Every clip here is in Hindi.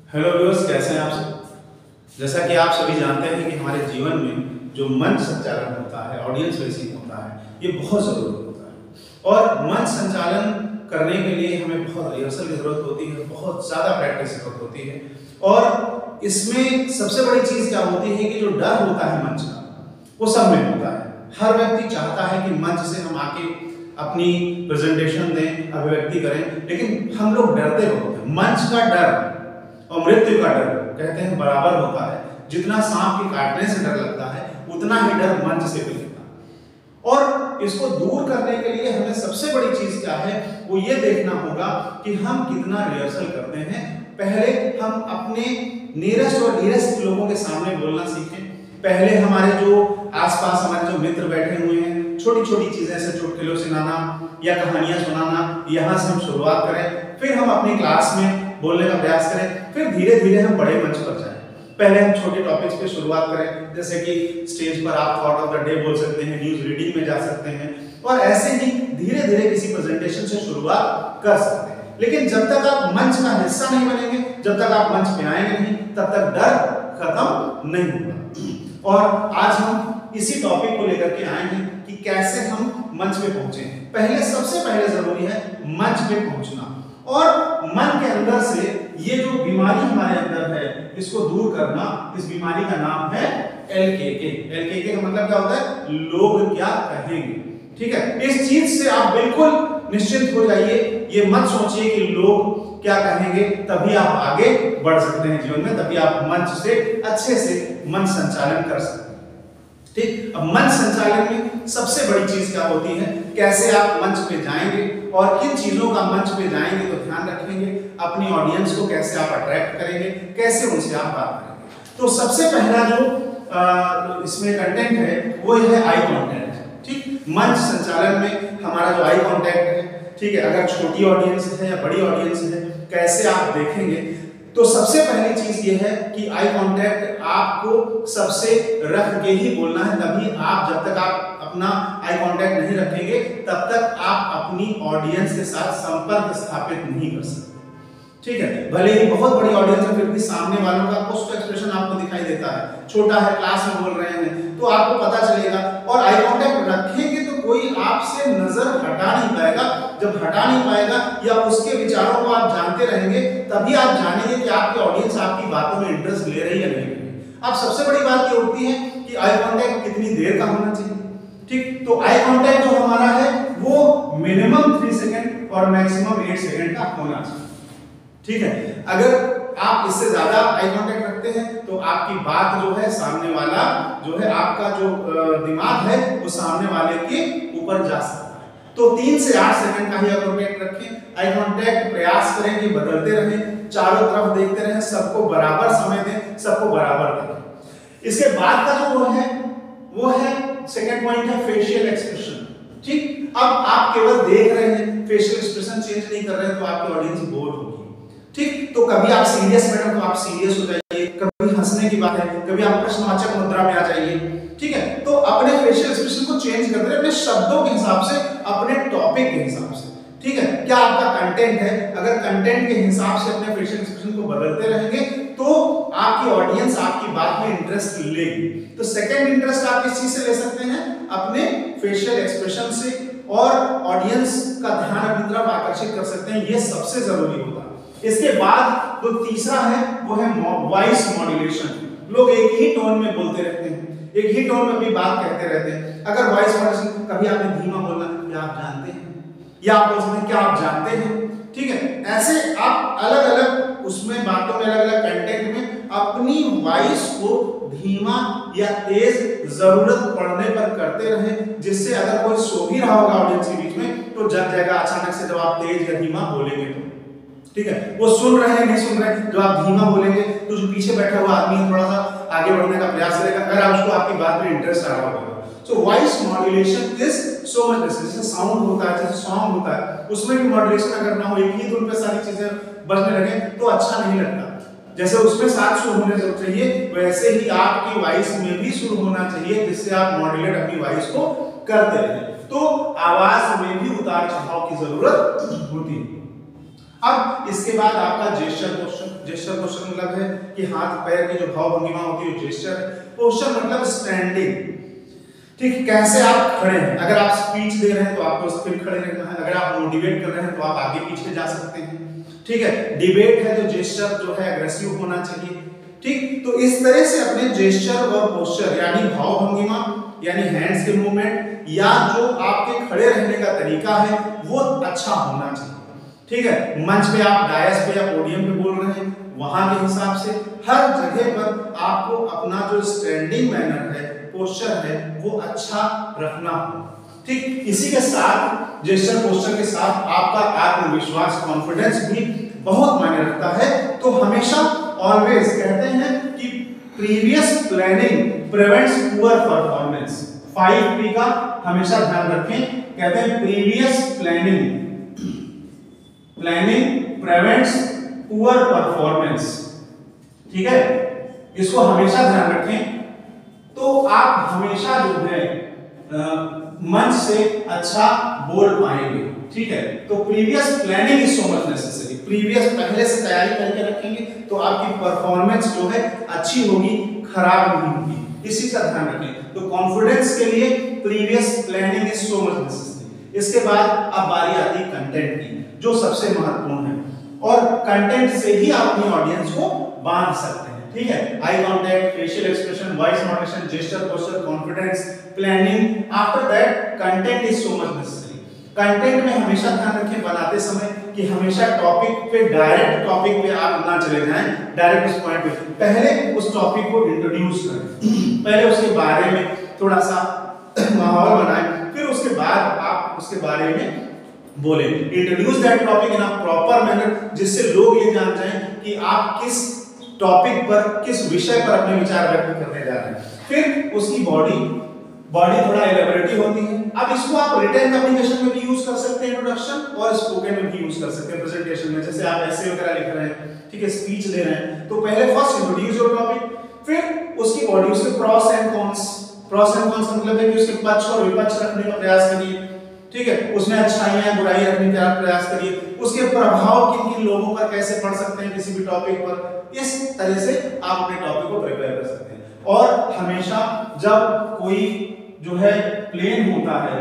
हेलो व्यूअर्स, कैसे हैं आप सब। जैसा कि आप सभी जानते हैं कि हमारे जीवन में जो मंच संचालन होता है, ऑडियंस फेसिंग होता है, ये बहुत ज़रूरी होता है। और मंच संचालन करने के लिए हमें बहुत रिहर्सल की ज़रूरत होती है, बहुत ज़्यादा प्रैक्टिस की ज़रूरत होती है। और इसमें सबसे बड़ी चीज़ क्या होती है कि जो डर होता है मंच का, वो सब में होता है। हर व्यक्ति चाहता है कि मंच से हम आके अपनी प्रेजेंटेशन दें, अभिव्यक्ति करें, लेकिन हम लोग डरते बहुत हैं। मंच का डर और मृत्यु का डर कहते हैं बराबर होता है। जितना सांप के काटने से डर लगता है, उतना ही डर मंच से भी लगता है। और इसको दूर करने के लिए हमें सबसे बड़ी चीज क्या है, वो ये देखना होगा कि हम कितना रिहर्सल करते हैं। पहले हम अपने नियरेस्ट और डियरेस्ट लोगों के सामने बोलना सीखें। पहले हमारे जो आसपास हमारे जो मित्र बैठे हुए हैं, छोटी छोटी चीजें ऐसे चुटकुले सुनाना या कहानियां सुनाना, यहाँ से हम शुरुआत करें। फिर हम अपनी क्लास में बोलने का प्रयास करें, फिर धीरे धीरे हम बड़े मंच पर जाएं। पहले हम छोटे टॉपिक्स पे शुरुआत करें, जैसे कि स्टेज पर आप थॉट ऑफ द डे बोल सकते हैं, न्यूज रीडिंग में जा सकते हैं, और ऐसे ही धीरे धीरे किसी प्रेजेंटेशन से शुरुआत कर सकते हैं। लेकिन जब तक आप मंच का हिस्सा नहीं बनेंगे, जब तक आप मंच पे आएंगे नहीं, तब तक डर खत्म नहीं होगा। और आज हम इसी टॉपिक को लेकर के आए हैं कि कैसे हम मंच पे पहुंचे। पहले सबसे पहले जरूरी है मंच पे पहुंचना, और मन के अंदर से ये जो बीमारी हमारे अंदर है, इसको दूर करना। इस बीमारी का नाम है LKK। LKK का मतलब क्या होता है? लोग क्या कहेंगे। ठीक है, इस चीज से आप बिल्कुल निश्चिंत हो जाइए। ये मत सोचिए कि लोग क्या कहेंगे, तभी आप आगे बढ़ सकते हैं जीवन में, तभी आप मंच से अच्छे से मंच संचालन कर सकते हैं। ठीक, अब मंच संचालन में सबसे बड़ी चीज क्या होती है, कैसे आप मंच पे जाएंगे और किन चीजों का मंच पे जाएंगे तो ध्यान रखेंगे, अपनी ऑडियंस को कैसे आप अट्रैक्ट करेंगे, कैसे उनसे आप बात करेंगे। तो सबसे पहला जो इसमें कंटेंट है वो है आई कांटेक्ट। ठीक, मंच संचालन में हमारा जो आई कांटेक्ट है, ठीक है, अगर छोटी ऑडियंस है या बड़ी ऑडियंस है, कैसे आप देखेंगे। तो सबसे पहली चीज ये है कि आई कांटेक्ट आपको सबसे रख के ही बोलना है। तभी आप, जब तक आप अपना आई कांटेक्ट नहीं रखेंगे, तब तक आप अपनी ऑडियंस के साथ संपर्क स्थापित नहीं कर सकते। ठीक है, भले ही बहुत बड़ी ऑडियंस है, फिर भी सामने वालों का कुछ एक्सप्रेशन आपको दिखाई देता है। छोटा है, क्लास में बोल रहे हैं, तो आपको पता चलेगा। और आई कांटेक्ट रखेंगे तो कोई आपसे नजर हटा नहीं पाएगा। जब हटा नहीं पाएगा या उसके विचारों को आप जानते रहेंगे, तभी आप जानेंगे कि आपकी ऑडियंस आपकी बातों में इंटरेस्ट ले रही है या नहीं। अब सबसे बड़ी बात ये होती है कि आई कांटेक्ट कितनी देर का होना चाहिए। ठीक, तो आई कांटेक्ट जो हमारा है वो मिनिमम 3 सेकंड और मैक्सिमम 8 सेकंड का होना चाहिए। ठीक है, अगर आप इससे ज्यादा आई कांटेक्ट रखते हैं तो आपकी बात जो है, सामने वाला जो है, आपका जो दिमाग है वो सामने वाले के ऊपर जा सकता है। तो 3 से 8 सेकंड का ही आई कांटेक्ट रखें। आई कांटेक्ट प्रयास करें कि बदलते रहें, चारों तरफ देखते रहें, सबको बराबर समय दें, सबको बराबर दें। इसके बाद का जो वो है सेकंड पॉइंट है फेशियल एक्सप्रेशन। ठीक, अब आप केवल देख रहे हैं, फेशियल एक्सप्रेशन चेंज नहीं कर रहे हैं, तो आपकी ऑडियंस बोर होगी। ठीक, तो कभी आप सीरियस मैडम तो आप सीरियस हो जाइए, कभी हंसने की बात है, कभी आप प्रश्नवाचक मुद्रा में आ जाइए। ठीक है, तो अपने फेशियल एक्सप्रेशन को चेंज करते रहिए, अपने शब्दों के हिसाब से, अपने टॉपिक के हिसाब से। ठीक है, क्या आपका कंटेंट है, अगर कंटेंट के हिसाब से अपने फेशियल एक्सप्रेशन को बदलते रहेंगे तो आपकी ऑडियंस आपकी बात में इंटरेस्ट लेगी। तो सेकंड इंटरेस्ट आप किस चीज से ले सकते हैं? अपने फेशियल एक्सप्रेशन से, और ऑडियंस का ध्यान अपनी तरफ आकर्षित कर सकते हैं। ये सबसे जरूरी होता है। इसके बाद जो तीसरा है वो है वॉइस मॉड्यूलेशन। लोग एक ही टोन में बोलते रहते हैं, एक ही टोन में अपनी बात कहते रहते हैं। अगर वॉइस मॉड्यूलेशन, कभी आपने धीमा बोलना, क्या आप जानते हैं, या आप बोल सकते हैं क्या आप जानते हैं। ठीक है, ऐसे आप अलग अलग उसमें बातों में, अलग अलग कंटेंट में अपनी वॉइस को धीमा या तेज जरूरत पड़ने पर करते रहें, जिससे अगर कोई सो भी रहा होगा ऑडियंस के बीच में तो जग जाएगा अचानक से, जब आप तेज या धीमा बोलेंगे तो। ठीक है, वो सुन रहे हैं नहीं सुन रहे हैं, जब आप धीमा बोलेंगे तो जो पीछे बैठा हुआ आदमी है थोड़ा सा आगे बढ़ने का प्रयास करेगा, अगर आप उसको आपकी बात में इंटरेस्ट आ रहा होगा। So voice modulation is so much necessary. जैसे साउंड होता है, जैसे सॉन्ग होता है, उसमें भी मॉड्यूलेशन अगर ना हो, एक ही धुन पे सारी चीजें बजने लगे तो अच्छा नहीं लगता। जैसे उसमें 7 सुर होने चाहिए, वैसे ही आपकी वॉइस में भी सुर होना चाहिए, जिससे आप मॉड्यूलेट अपनी वॉइस को करते रहें। तो आवाज में भी उतार चढ़ाव की जरूरत होती है। अब इसके बाद आपका जेस्चर पोस्चर। जेस्चर पोस्चर मतलब है कि हाथ पैर की जो भाव भंगिमा होती है जेस्चर। पोस्चर मतलब स्टैंडिंग, ठीक, कैसे आप खड़े हैं। अगर आप स्पीच दे रहे हैं तो आपको स्थिर खड़े रहना है, अगर आप मोटिवेट कर रहे हैं तो आप आगे पीछे जा सकते हैं, ठीक है। डिबेट है तो जेस्चर जो है एग्रेसिव होना चाहिए, ठीक। तो इस तरह से अपने जेस्चर और पोस्चर यानी भाव भंगिमा यानी हैंड्स के मूवमेंट या जो आपके खड़े रहने का तरीका है वो अच्छा होना चाहिए, ठीक है। मंच पे आप डायस पे या पोडियम पे बोल रहे हैं, वहां के हिसाब से हर जगह पर आपको अपना जो स्टैंडिंग मैनर है, पोस्चर है, वो अच्छा रखना हो, ठीक। इसी के साथ जेस्चर पोस्चर के साथ आपका आत्मविश्वास कॉन्फिडेंस भी बहुत मायने रखता है। तो हमेशा ऑलवेज कहते हैं कि previous planning prevents poor performance. 5P का हमेशा ध्यान रखें, कहते हैं previous planning prevents poor performance, ठीक है। इसको हमेशा ध्यान रखें तो आप हमेशा जो है मंच से अच्छा बोल पाएंगे, ठीक है। तो previous planning is so much necessary. Previous पहले से तैयारी करके रखेंगे तो आपकी परफॉर्मेंस जो है अच्छी होगी, खराब नहीं होगी, इसी का ध्यान रखें। तो कॉन्फिडेंस के लिए previous planning is so much necessary. इसके बाद अब बारी आती है कंटेंट की, जो सबसे महत्वपूर्ण है, और कंटेंट से ही आप अपनी ऑडियंस को बांध सकते हैं, ठीक है। Eye contact, facial expression, voice modulation, gesture, posture, confidence, planning. After that content is so much necessary. Content में हमेशा ध्यान रखें बनाते समय कि हमेशा टॉपिक पे, डायरेक्ट टॉपिक पे आप ना चले जाएं, डायरेक्ट उस पॉइंट पे। पहले उस टॉपिक को इंट्रोड्यूस करें, पहले उसके बारे में थोड़ा सा माहौल बनाएं, फिर उसके बाद आप उसके बारे में बोले। Introduce that topic in a proper manner, जिससे लोग ये जान जाएं कि आप किस टॉपिक पर, किस विषय पर अपने विचार व्यक्त करने जा रहे हैं। फिर उसकी बॉडी थोड़ा एलेबोरेटिव होती है। अब इसको आप रिटन कम्युनिकेशन में भी यूज कर सकते हैं, इंट्रोडक्शन, और स्पोकन में भी यूज कर सकते हैं प्रेजेंटेशन में। जैसे आप ऐसे वगैरह लिख रहे हैं, ठीक है, स्पीच दे रहे हैं, तो पहले फर्स्ट इंट्रोड्यूस योर टॉपिक, फिर उसकी बॉडी, उसके pros and cons. Pros and cons मतलब है कि उसके पक्ष और विपक्ष रखने का प्रयास करिए, ठीक है। उसमें अच्छाइयां बुराइयां रखने का प्रयास करिए, उसके प्रभाव किन किन लोगों पर कैसे पड़ सकते हैं किसी भी टॉपिक पर। इस तरह से आप अपने टॉपिक को प्रिपेयर कर सकते हैं। और हमेशा जब कोई जो है प्लेन होता है,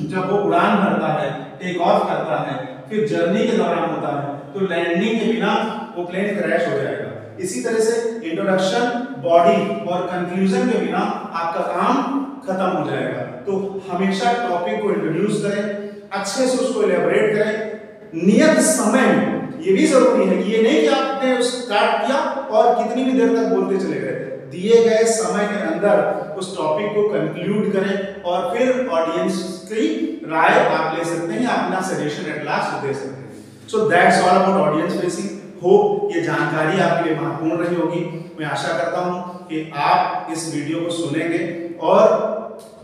जब वो उड़ान भरता है, टेक ऑफ करता है, फिर जर्नी के दौरान होता है, तो लैंडिंग के बिना वो प्लेन क्रैश हो जाएगा। इसी तरह से इंट्रोडक्शन, बॉडी और कंक्लूजन के बिना आपका काम खत्म हो जाएगा। तो हमेशा टॉपिक को इंट्रोड्यूस करें, अच्छे से उसको एलैबोरेट करें, नियत समय में। ये भी जरूरी है कि ये नहीं कि आपने स्टार्ट किया और कितनी भी देर तक बोलते चले गए, दिए गए समय के अंदर उस टॉपिक को कंक्लूड करें और फिर ऑडियंस की राय आप ले सकते हैं, अपना सजेशन एट लास्ट दे सकते हैं। So that's all about audience facing. Hope ये जानकारी आपके लिए महत्वपूर्ण रही होगी। मैं आशा करता हूं कि आप इस वीडियो को सुनेंगे और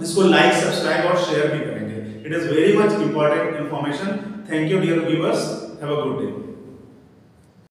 इसको लाइक, सब्सक्राइब और शेयर भी करेंगे। It is very much important information. Thank you dear viewers, have a good day.